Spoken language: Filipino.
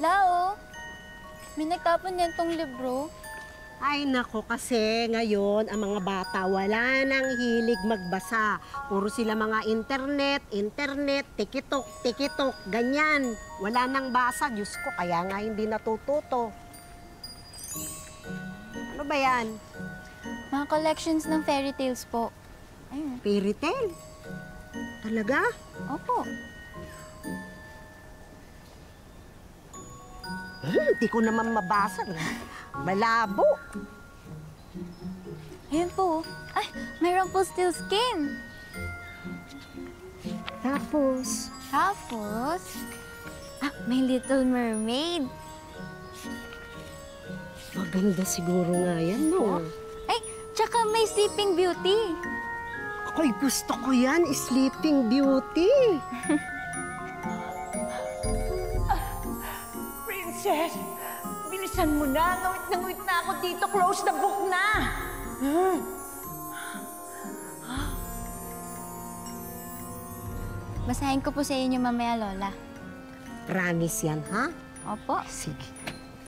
Lao, may nagtapon yan tong libro. Ay nako, kasi ngayon ang mga bata wala nang hilig magbasa. Puro sila mga internet, tikitok, ganyan. Wala nang basa, Diyos ko, kaya nga hindi natututo. Ano ba yan? Mga collections ng fairy tales po. Ayun. Fairy tale? Talaga? Opo. Hindi ko naman mabasa. Malabo. Ayun po. Ay, may Rumpelstiltskin. Tapos, May Little Mermaid. maganda siguro nga yan, no? Ay, tsaka may Sleeping Beauty. Ako'y gusto ko yan, Sleeping Beauty. Princess, bilisan mo na. Ngawit na ako dito. Close the book na. Basahin ko po sa inyo mamaya, Lola. Promise yan, ha? Opo. Sige.